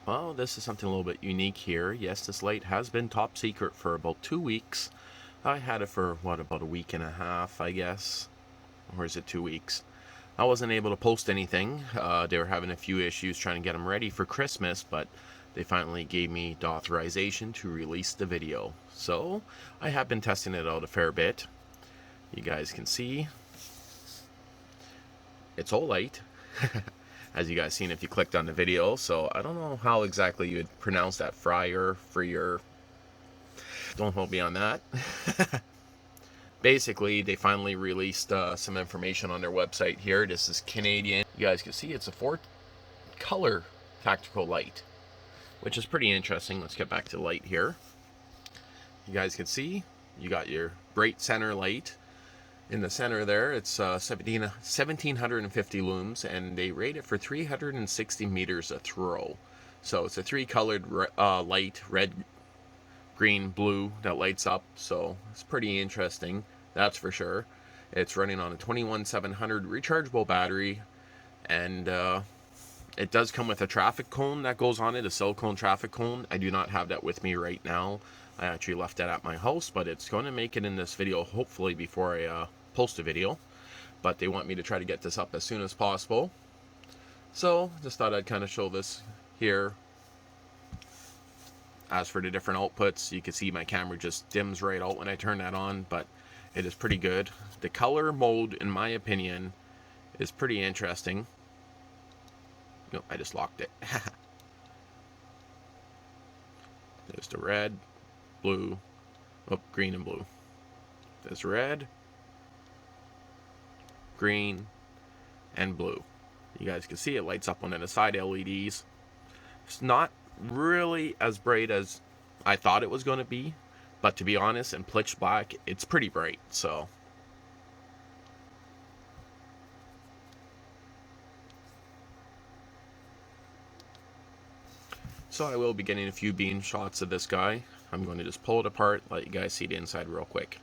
Well, this is something a little bit unique here. Yes, this light has been top secret for about 2 weeks. I had it for, what, about a week and a half, I guess. Or is it 2 weeks? I wasn't able to post anything. They were having a few issues trying to get them ready for Christmas, but they finally gave me the authorization to release the video. So, I have been testing it out a fair bit. You guys can see it's Olight. As you guys seen if you clicked on the video. So I don't know how exactly you would pronounce that. Freyr. Don't hold me on that. Basically, they finally released some information on their website here. This is Canadian. You guys can see it's a 4-color tactical light, which is pretty interesting. Let's get back to the light here. You guys can see you got your bright center light. In the center there, it's 1750 looms, and they rate it for 360 meters a throw. So it's a 3-colored light, red, green, blue, that lights up. So it's pretty interesting, that's for sure. It's running on a 21700 rechargeable battery, and it does come with a traffic cone that goes on it, a silicone traffic cone. I do not have that with me right now. I actually left that at my house, but it's going to make it in this video hopefully before I post a video. But they want me to try to get this up as soon as possible. So just thought I'd kind of show this here. As for the different outputs, you can see my camera just dims right out when I turn that on, but it is pretty good. The color mode, in my opinion, is pretty interesting. No, I just locked it. There's the red, blue, green and blue. There's red, green, and blue. You guys can see it lights up on the side LEDs. It's not really as bright as I thought it was going to be, but to be honest, in pitch black, it's pretty bright. So I will be getting a few beam shots of this guy. I'm going to just pull it apart, let you guys see the inside real quick.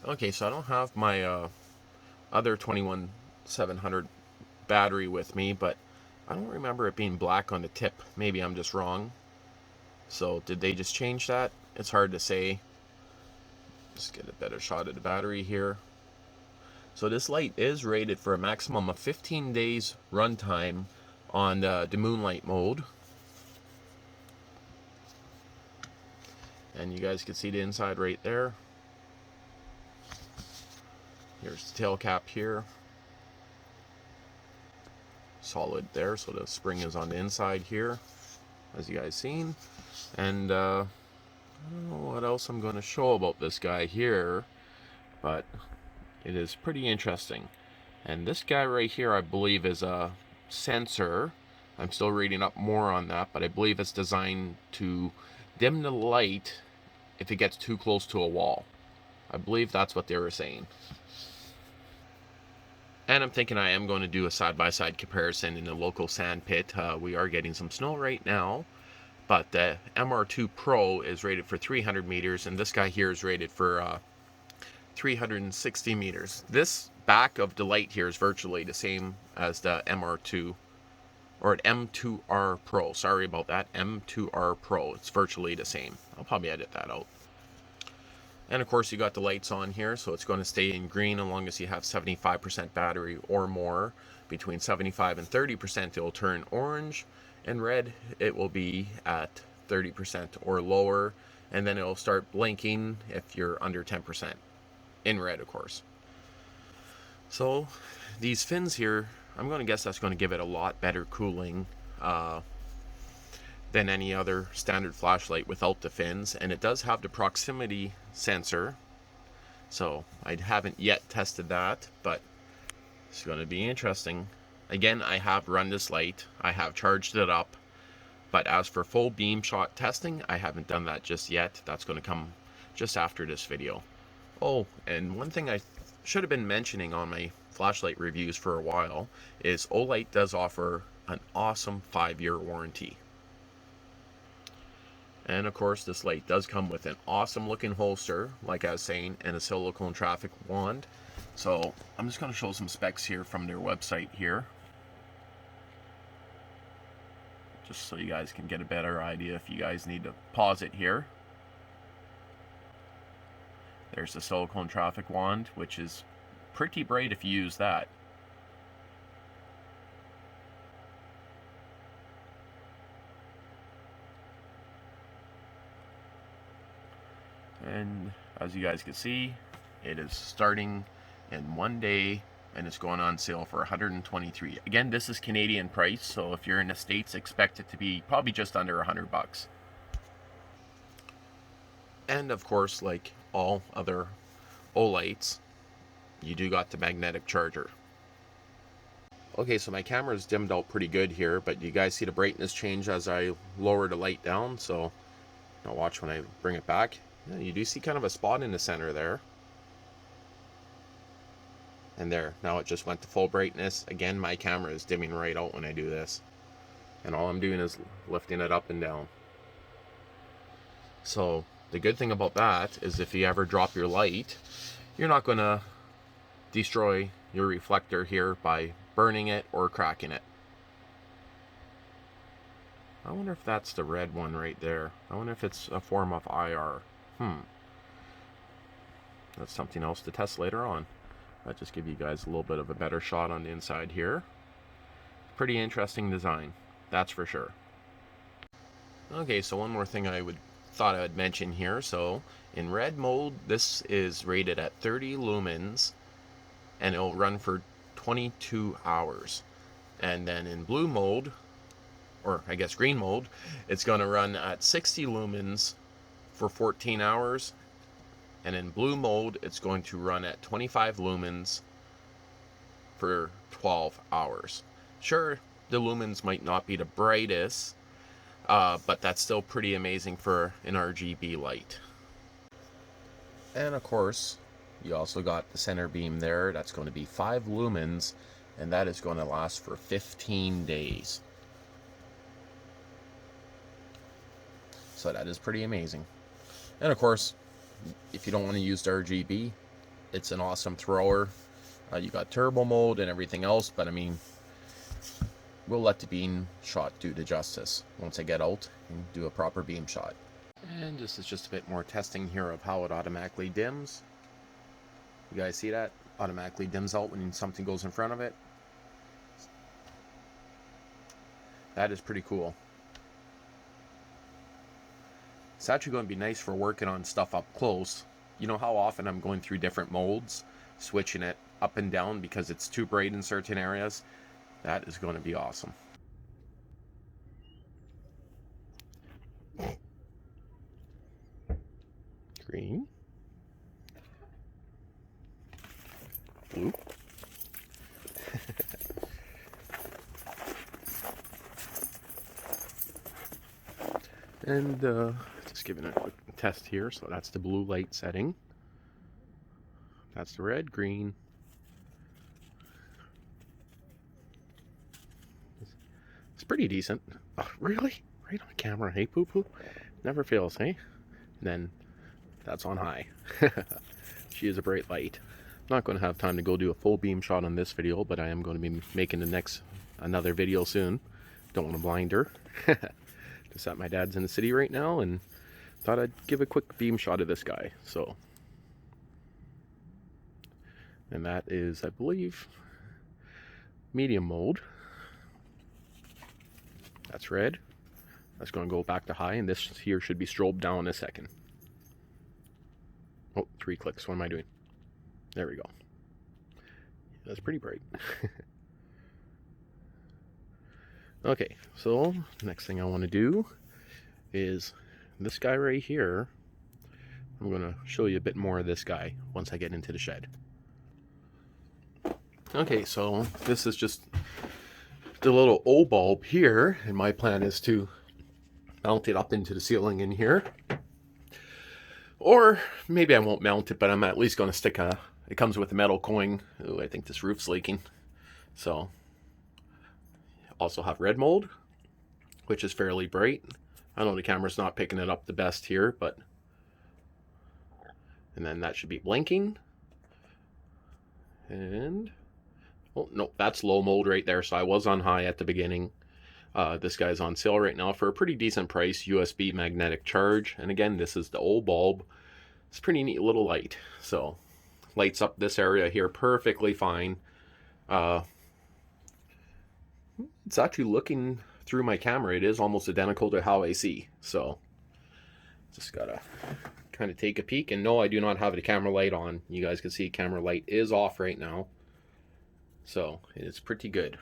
Okay, so I don't have my other 21700 battery with me, but I don't remember it being black on the tip. Maybe I'm just wrong. So did they just change that? It's hard to say. Let's get a better shot of the battery here. So this light is rated for a maximum of 15 days runtime on the moonlight mode. And you guys can see the inside right there. Here's the tail cap here. Solid there, so the spring is on the inside here, as you guys seen. And I don't know what else I'm going to show about this guy here, but it is pretty interesting. And this guy right here, I believe, is a sensor. I'm still reading up more on that, but I believe it's designed to dim the light if it gets too close to a wall. I believe that's what they were saying. And I'm thinking I am going to do a side-by-side comparison in the local sand pit. We are getting some snow right now, but the MR2 Pro is rated for 300 meters, and this guy here is rated for 360 meters. This back of the light here is virtually the same as the MR2, or an M2R Pro. Sorry about that, M2R Pro. It's virtually the same. I'll probably edit that out. And of course you got the lights on here, so it's going to stay in green as long as you have 75% battery or more. Between 75 and 30% it will turn orange, and red it will be at 30% or lower, and then it will start blinking if you're under 10%. In red, of course. So these fins here, I'm going to guess that's going to give it a lot better cooling than any other standard flashlight without the fins, and it does have the proximity sensor, so I haven't yet tested that, but it's going to be interesting. Again, I have run this light, I have charged it up, but as for full beam shot testing, I haven't done that just yet. That's going to come just after this video. Oh, and one thing I should have been mentioning on my flashlight reviews for a while is Olight does offer an awesome 5-year warranty. And of course this light does come with an awesome looking holster, like I was saying, and a Silicone Traffic Wand. So I'm just going to show some specs here from their website here. just so you guys can get a better idea if you guys need to pause it here. There's the Silicone Traffic Wand, which is pretty bright if you use that. And as you guys can see, it is starting in 1 day and it's going on sale for $123. Again, this is Canadian price, so if you're in the States, expect it to be probably just under $100. And of course, like all other Olights, you do got the magnetic charger. Okay, so my camera is dimmed out pretty good here, but you guys see the brightness change as I lower the light down. So now watch when I bring it back. Yeah, you do see kind of a spot in the center there. And there, now it just went to full brightness. Again, my camera is dimming right out when I do this. And all I'm doing is lifting it up and down. So the good thing about that is if you ever drop your light, you're not going to destroy your reflector here by burning it or cracking it. I wonder if that's the red one right there. I wonder if it's a form of IR. That's something else to test later on. I'll just give you guys a little bit of a better shot on the inside here. Pretty interesting design, that's for sure. Okay, so one more thing I thought I would mention here. So in red mode, this is rated at 30 lumens and it'll run for 22 hours. And then in blue mode, or I guess green mode, it's going to run at 60 lumens for 14 hours. And in blue mode, it's going to run at 25 lumens for 12 hours. Sure, the lumens might not be the brightest, but that's still pretty amazing for an RGB light. And of course, you also got the center beam there. That's going to be 5 lumens, and that is going to last for 15 days. So that is pretty amazing. And of course, if you don't want to use the RGB, it's an awesome thrower. You got turbo mode and everything else, but I mean, we'll let the beam shot do the justice once I get out and do a proper beam shot. And this is just a bit more testing here of how it automatically dims. You guys see that? Automatically dims out when something goes in front of it. That is pretty cool. It's actually going to be nice for working on stuff up close. You know how often I'm going through different modes, switching it up and down because it's too bright in certain areas? That is going to be awesome. Green. Blue. And just giving a quick test here. So that's the blue light setting. That's the red, green. It's pretty decent. Oh, really? Right on camera, hey poo poo? Never fails, hey? And then that's on high. She is a bright light. I'm not going to have time to go do a full beam shot on this video, but I am going to be making another video soon. Don't want to blind her. Just at my dad's in the city right now and thought I'd give a quick beam shot of this guy. So, and that is, I believe, medium mode. That's red. That's going to go back to high, and this here should be strobed down in a second. Oh, 3 clicks. What am I doing? There we go. That's pretty bright. Okay, so next thing I want to do is this guy right here. I'm going to show you a bit more of this guy once I get into the shed. Okay, so this is just the little O bulb here, and my plan is to mount it up into the ceiling in here. Or maybe I won't mount it, but I'm at least going to stick it comes with a metal coin. Ooh, I think this roof's leaking. So, also have red mold, which is fairly bright. I know the camera's not picking it up the best here, but... And then that should be blinking. And... Oh, no, that's low mold right there, so I was on high at the beginning. This guy's on sale right now for a pretty decent price, USB magnetic charge. And again, this is the old bulb. It's a pretty neat little light. So lights up this area here perfectly fine. It's actually looking through my camera. It is almost identical to how I see. So just gotta kind of take a peek. And no, I do not have the camera light on. You guys can see camera light is off right now. So it's pretty good.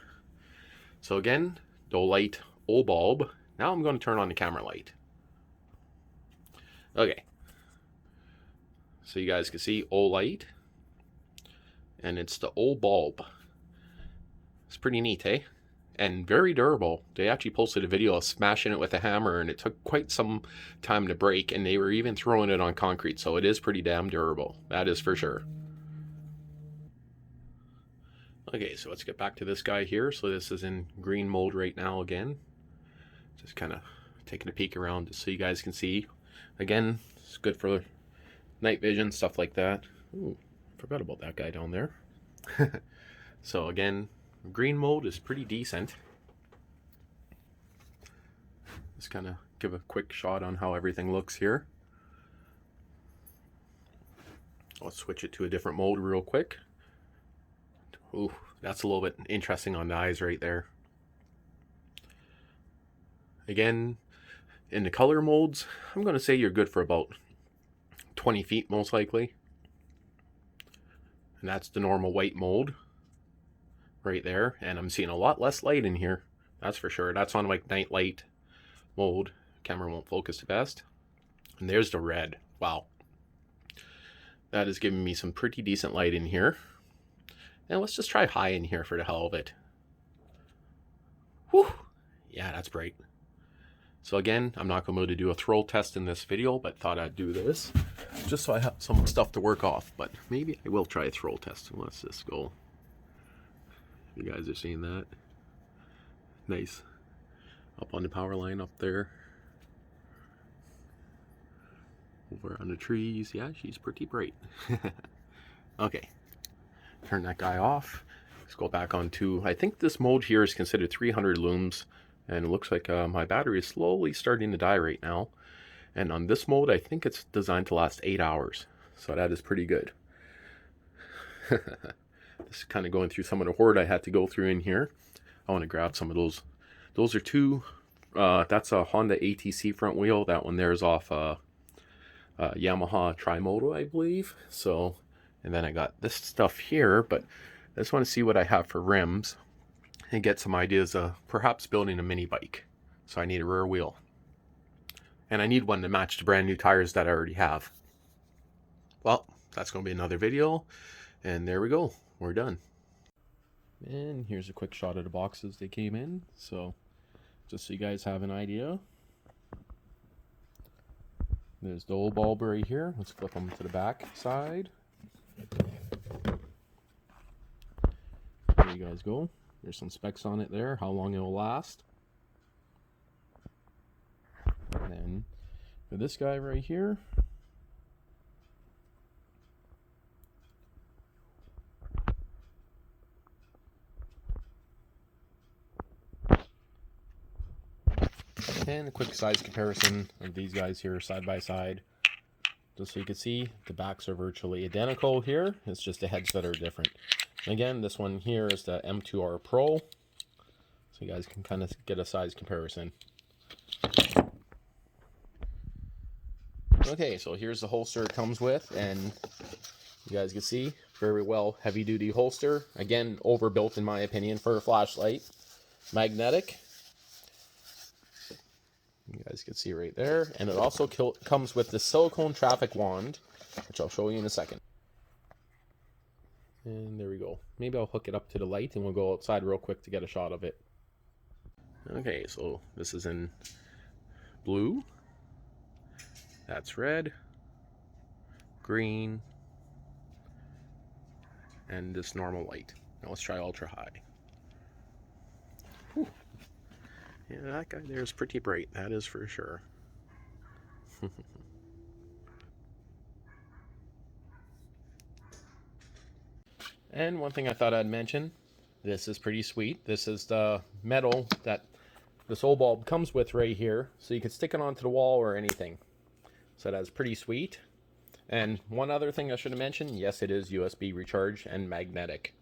So again, the Olight old bulb. Now I'm going to turn on the camera light. Okay. So you guys can see Olight. And it's the old bulb. It's pretty neat, eh? And very durable. They actually posted a video of smashing it with a hammer, and it took quite some time to break, and they were even throwing it on concrete, so it is pretty damn durable. That is for sure. Okay, so let's get back to this guy here. So this is in green mode right now again. Just kind of taking a peek around just so you guys can see. Again, it's good for night vision, stuff like that. Ooh, forgot about that guy down there. So again, green mode is pretty decent. Just kind of give a quick shot on how everything looks here. I'll switch it to a different mode real quick. Ooh, that's a little bit interesting on the eyes right there. Again, in the color modes, I'm going to say you're good for about 20 feet most likely. And that's the normal white mode right there. And I'm seeing a lot less light in here. That's for sure. That's on like night light mode. Camera won't focus the best. And there's the red. Wow. That is giving me some pretty decent light in here. And let's just try high in here for the hell of it. Whew. Yeah, that's bright. So again, I'm not going to be able to do a throw test in this video, but thought I'd do this just so I have some stuff to work off. But maybe I will try a throw test. Let's just go. You guys are seeing that? Nice. Up on the power line up there. Over on the trees. Yeah, she's pretty bright. Okay. Turn that guy off. Let's go back on to, I think this mode here is considered 300 looms. And it looks like my battery is slowly starting to die right now. And on this mode, I think it's designed to last 8 hours. So that is pretty good. Just kind of going through some of the hoard I had to go through in here. I want to grab some of those. Those are two. That's a Honda ATC front wheel. That one there is off Yamaha Trimoto, I believe. So, and then I got this stuff here. But I just want to see what I have for rims. And get some ideas of perhaps building a mini bike. So I need a rear wheel. And I need one to match the brand new tires that I already have. Well, that's going to be another video. And there we go. We're done. And here's a quick shot of the boxes they came in. So just so you guys have an idea. There's the old bulb right here. Let's flip them to the back side. There you guys go. There's some specs on it there, how long it will last. And then for this guy right here, and a quick size comparison of these guys here side by side. Just so you can see, the backs are virtually identical here. It's just the heads that are different. Again, this one here is the M2R Pro, so you guys can kind of get a size comparison. Okay, so here's the holster it comes with, and you guys can see, very well heavy-duty holster. Again, overbuilt in my opinion for a flashlight. Magnetic. You guys can see right there. And it also comes with the Silicone Traffic Wand, which I'll show you in a second. And there we go. Maybe I'll hook it up to the light and we'll go outside real quick to get a shot of it. Okay, so this is in blue. That's red, green, and this normal light. Now let's try ultra high. Whew. Yeah, that guy there is pretty bright, that is for sure. And one thing I thought I'd mention, this is pretty sweet. This is the metal that this old bulb comes with right here, so you can stick it onto the wall or anything. So that's pretty sweet. And one other thing I should have mentioned, yes, it is USB recharge and magnetic.